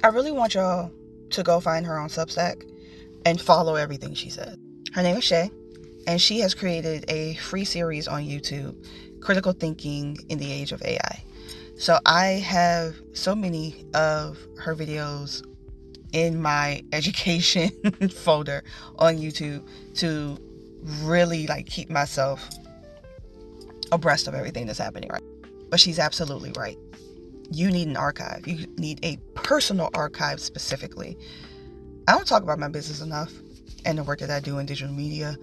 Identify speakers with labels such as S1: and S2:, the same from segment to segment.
S1: I really want y'all to go find her on Substack and follow everything she said. Her name is Shay, and she has created a free series on YouTube, Critical Thinking in the Age of AI. So I have so many of her videos in my education folder on YouTube to really keep myself abreast of everything that's happening, right? But she's absolutely right. You need an archive. You need a personal archive specifically. I don't talk about my business enough and the work that I do in digital media,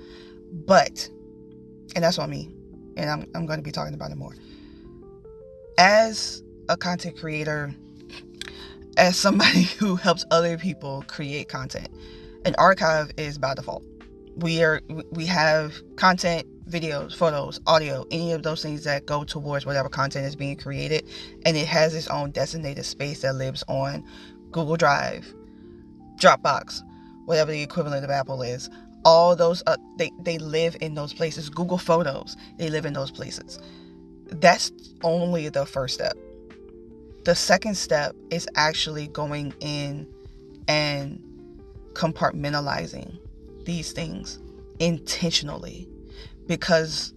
S1: and that's on me, and I'm going to be talking about it more. As a content creator, as somebody who helps other people create content, an archive is by default. We have content, videos, photos, audio, any of those things that go towards whatever content is being created, and it has its own designated space that lives on Google Drive, Dropbox, whatever the equivalent of Apple is. All those they live in those places. Google Photos, they live in those places. That's only the first step. The second step is actually going in and compartmentalizing these things intentionally, because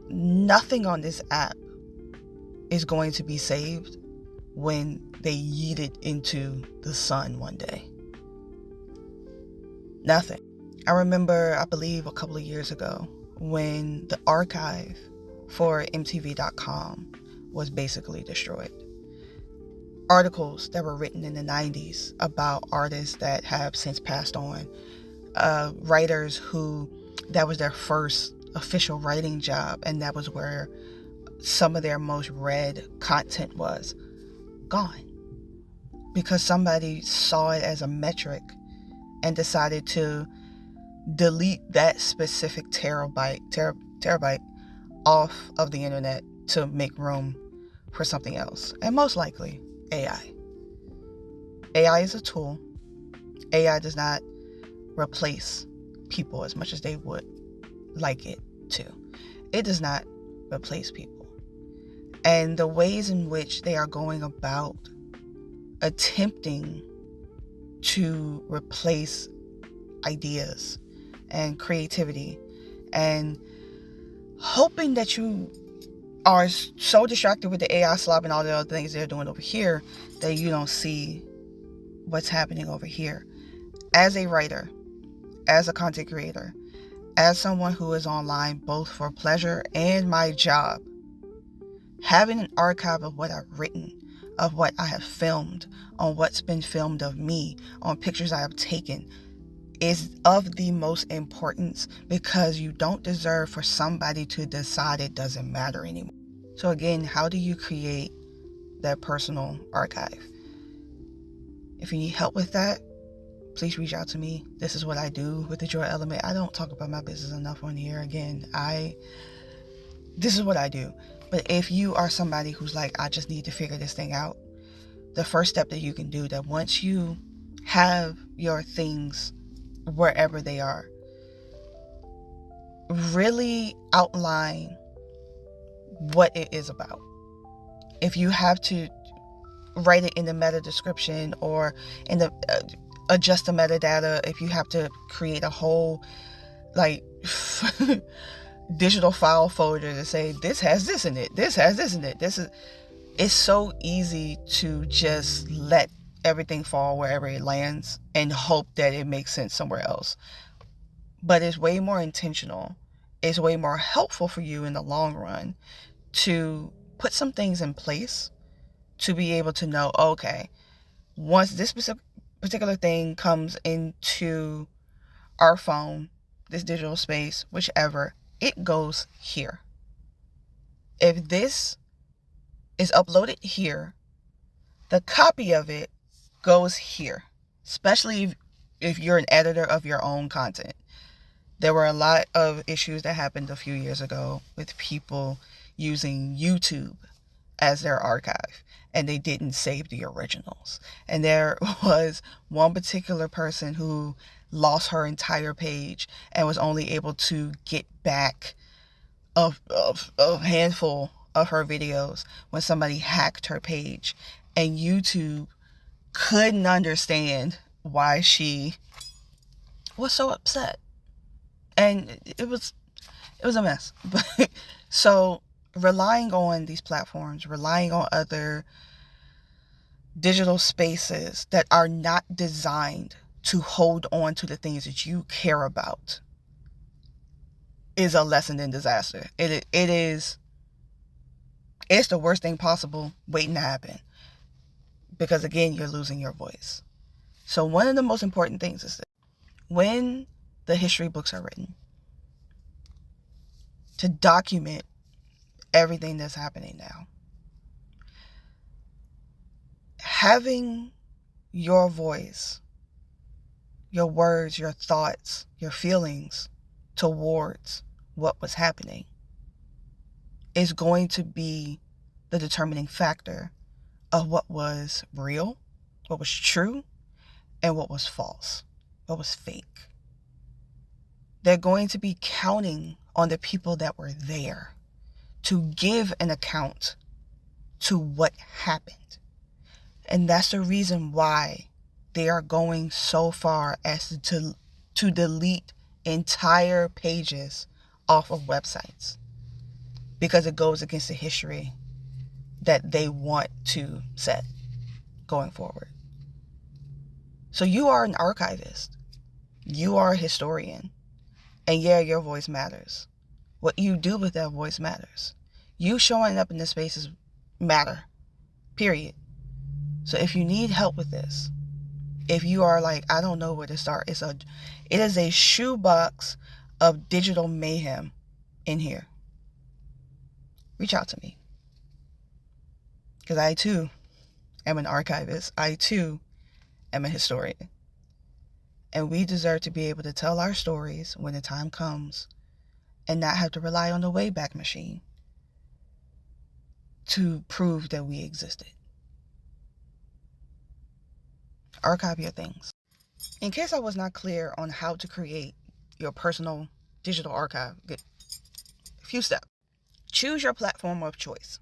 S1: nothing on this app is going to be saved when they yeet it into the sun one day. Nothing. I remember, I believe a couple of years ago, when the archive for MTV.com was basically destroyed. Articles that were written in the 90s about artists that have since passed on, writers who that was their first official writing job, and that was where some of their most read content was, gone, because somebody saw it as a metric and decided to delete that specific terabyte off of the internet to make room for something else, and most likely AI. AI is a tool. AI does not replace people as much as they would like it to. It does not replace people. And the ways in which they are going about attempting to replace ideas and creativity, and hoping that you are so distracted with the AI slop and all the other things they're doing over here that you don't see what's happening over here. As a writer, as a content creator, as someone who is online both for pleasure and my job, having an archive of what I've written, of what I have filmed, on what's been filmed of me, on pictures I have taken, is of the most importance, because you don't deserve for somebody to decide it doesn't matter anymore. So again, how do you create that personal archive? If you need help with that, please reach out to me. This is what I do with the Joy Element. I don't talk about my business enough on here. Again, this is what I do. But if you are somebody who's like, I just need to figure this thing out, the first step that you can do, that once you have your things wherever they are, really outline what it is about. If you have to write it in the meta description or in the adjust the metadata, if you have to create a whole digital file folder to say this has this in it, this has this in it, it's so easy to just let everything fall wherever it lands and hope that it makes sense somewhere else. But it's way more intentional. It's way more helpful for you in the long run to put some things in place to be able to know, okay, once this particular thing comes into our phone, this digital space, whichever, it goes here. If this is uploaded here, the copy of it goes here, especially if you're an editor of your own content. There were a lot of issues that happened a few years ago with people using YouTube as their archive, and they didn't save the originals. And there was one particular person who lost her entire page and was only able to get back a handful of her videos when somebody hacked her page. And YouTube couldn't understand why she was so upset. And it was a mess. But so relying on these platforms, relying on other digital spaces that are not designed to hold on to the things that you care about is a lesson in disaster. It's the worst thing possible waiting to happen, because again, you're losing your voice. So one of the most important things is that when the history books are written, to document everything that's happening now. Having your voice, your words, your thoughts, your feelings towards what was happening is going to be the determining factor of what was real, what was true, and what was false, what was fake. They're going to be counting on the people that were there to give an account to what happened. And that's the reason why they are going so far as to delete entire pages off of websites, because it goes against the history that they want to set going forward. So you are an archivist. You are a historian. And yeah, your voice matters. What you do with that voice matters. You showing up in the spaces matter. Period. So if you need help with this, if you are like, I don't know where to start, it is a shoebox of digital mayhem in here. Reach out to me. Because I too am an archivist. I too am a historian. And we deserve to be able to tell our stories when the time comes and not have to rely on the Wayback Machine to prove that we existed. Archive your things. In case I was not clear on how to create your personal digital archive, a few steps. Choose your platform of choice.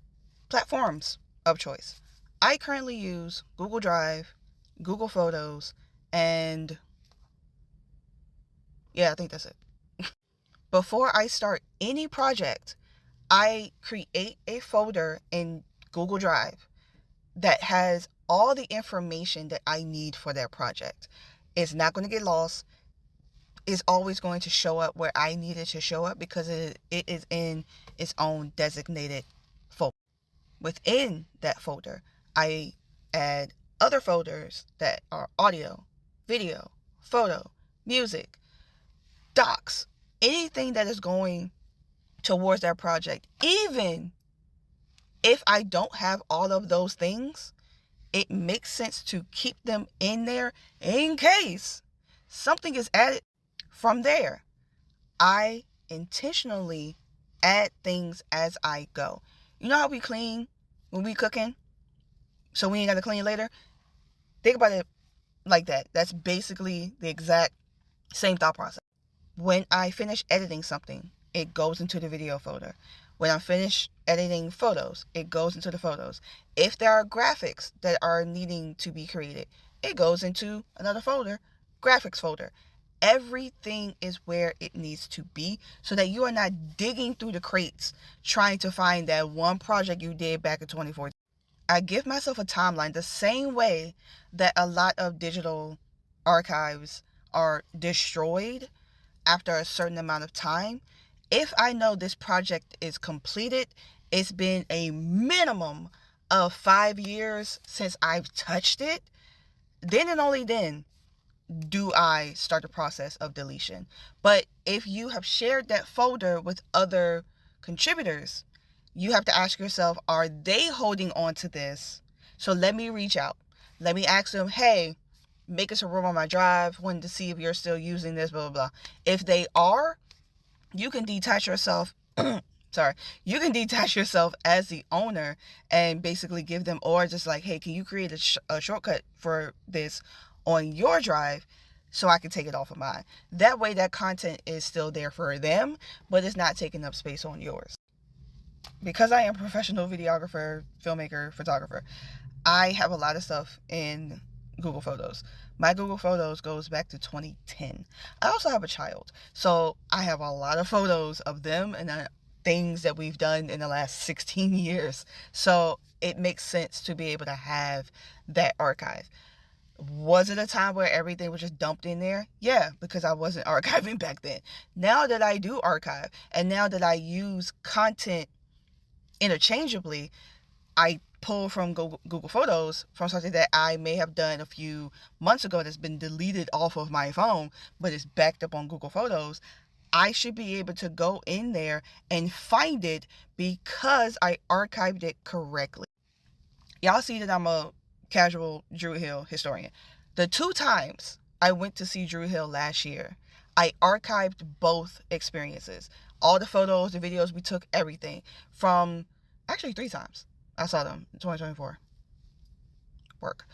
S1: Platforms of choice. I currently use Google Drive, Google Photos, and yeah, I think that's it. Before I start any project, I create a folder in Google Drive that has all the information that I need for that project. It's not going to get lost. It's always going to show up where I need it to show up, because it is in its own designated folder. Within that folder, I add other folders that are audio, video, photo, music, docs, anything that is going towards that project. Even if I don't have all of those things, it makes sense to keep them in there in case something is added from there. I intentionally add things as I go. You know how we clean when we cooking, so we ain't got to clean later? Think about it like that. That's basically the exact same thought process. When I finish editing something, it goes into the video folder. When I finish editing photos, it goes into the photos. If there are graphics that are needing to be created, it goes into another folder, graphics folder. Everything is where it needs to be, so that you are not digging through the crates trying to find that one project you did back in 2014. I give myself a timeline the same way that a lot of digital archives are destroyed after a certain amount of time. If I know this project is completed, it's been a minimum of 5 years since I've touched it, then and only then do I start the process of deletion. But if you have shared that folder with other contributors, you have to ask yourself, are they holding on to this? So let me reach out. Let me ask them, hey, make us a room on my drive, wanted to see if you're still using this, blah, blah, blah. If they are, you can detach yourself. You can detach yourself as the owner and basically give them, or just like, hey, can you create a shortcut for this on your drive so I can take it off of mine? That way that content is still there for them, but it's not taking up space on yours. Because I am a professional videographer, filmmaker, photographer, I have a lot of stuff in Google Photos. My Google Photos goes back to 2010. I also have a child, so I have a lot of photos of them and things that we've done in the last 16 years. So it makes sense to be able to have that archive. Was it a time where everything was just dumped in there? Yeah, because I wasn't archiving back then. Now that I do archive, and now that I use content interchangeably, I pull from Google Photos from something that I may have done a few months ago that's been deleted off of my phone, but it's backed up on Google Photos. I should be able to go in there and find it because I archived it correctly. Y'all see that I'm a casual Drew Hill historian. The 2 times I went to see Drew Hill last year, I archived both experiences. All the photos, the videos we took, everything. From actually 3 times I saw them in 2024. Work.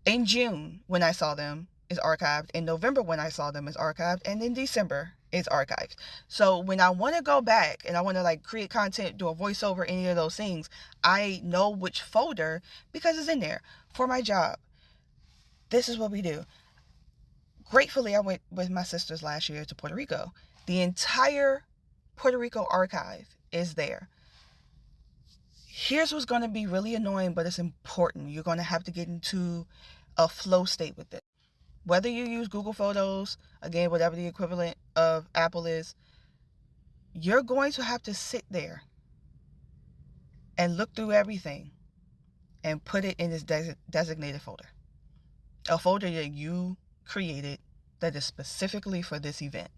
S1: In June, when I saw them, is archived. In November, when I saw them, is archived. And in December, it's archived. So when I want to go back and I want to like create content, do a voiceover, any of those things, I know which folder because it's in there. For my job, this is what we do. Gratefully, I went with my sisters last year to Puerto Rico. The entire Puerto Rico archive is there. Here's what's going to be really annoying, but it's important. You're going to have to get into a flow state with it. Whether you use Google Photos, again, whatever the equivalent of Apple is, you're going to have to sit there and look through everything and put it in this designated folder. A folder that you created that is specifically for this event.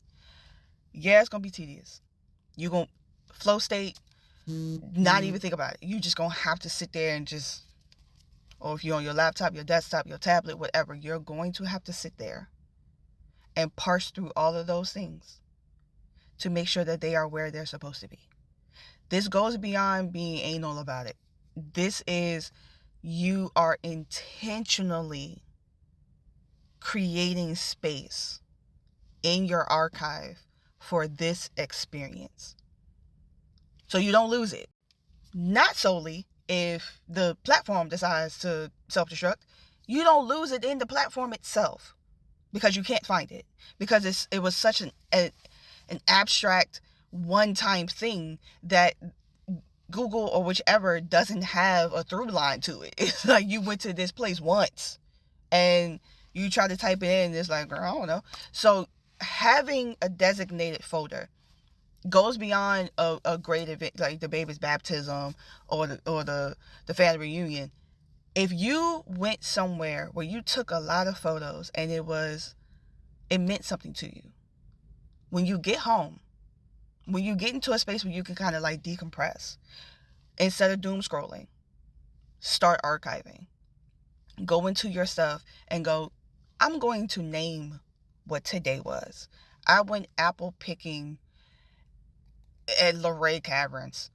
S1: Yeah, it's going to be tedious. You're going to flow state, not even think about it. You just going to have to sit there and just, or if you're on your laptop, your desktop, your tablet, whatever, you're going to have to sit there and parse through all of those things to make sure that they are where they're supposed to be. This goes beyond being anal about it. This is, you are intentionally creating space in your archive for this experience, so you don't lose it. Not solely if the platform decides to self-destruct, you don't lose it in the platform itself because you can't find it, because it was such an abstract one-time thing that Google or whichever doesn't have a through line to it. It's like you went to this place once and you try to type it in and it's like, girl, I don't know. So having a designated folder goes beyond a great event like the baby's baptism or the family reunion. If you went somewhere where you took a lot of photos and it meant something to you, when you get home, when you get into a space where you can kind of like decompress, instead of doom scrolling, start archiving. Go into your stuff and go, I'm going to name what today was. I went apple picking at Luray Caverns,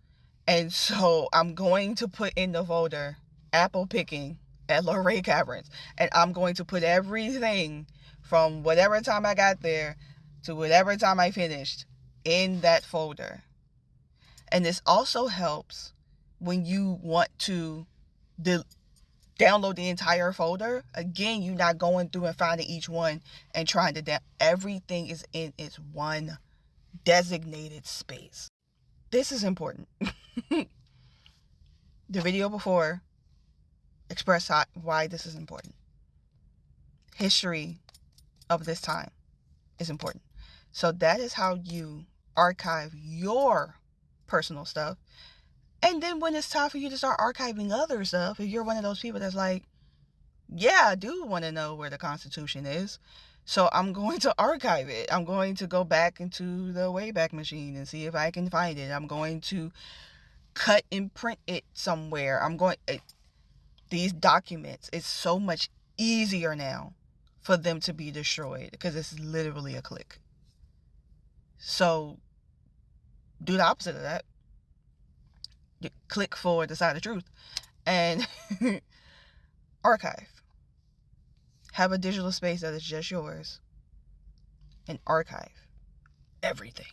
S1: and so I'm going to put in the folder apple picking at Luray Caverns, and I'm going to put everything from whatever time I got there to whatever time I finished in that folder. And this also helps when you want to download the entire folder. Again, you're not going through and finding each one and trying to everything is in its one designated space. This is important. The video before expressed why this is important. History of this time is important. So that is how you archive your personal stuff. And then when it's time for you to start archiving other stuff, if you're one of those people that's like, yeah, I do want to know where the Constitution is, so I'm going to archive it. I'm going to go back into the Wayback Machine and see if I can find it. I'm going to cut and print it somewhere. These documents, it's so much easier now for them to be destroyed because it's literally a click. So do the opposite of that. Click for the side of truth and archive. Have a digital space that is just yours and archive everything.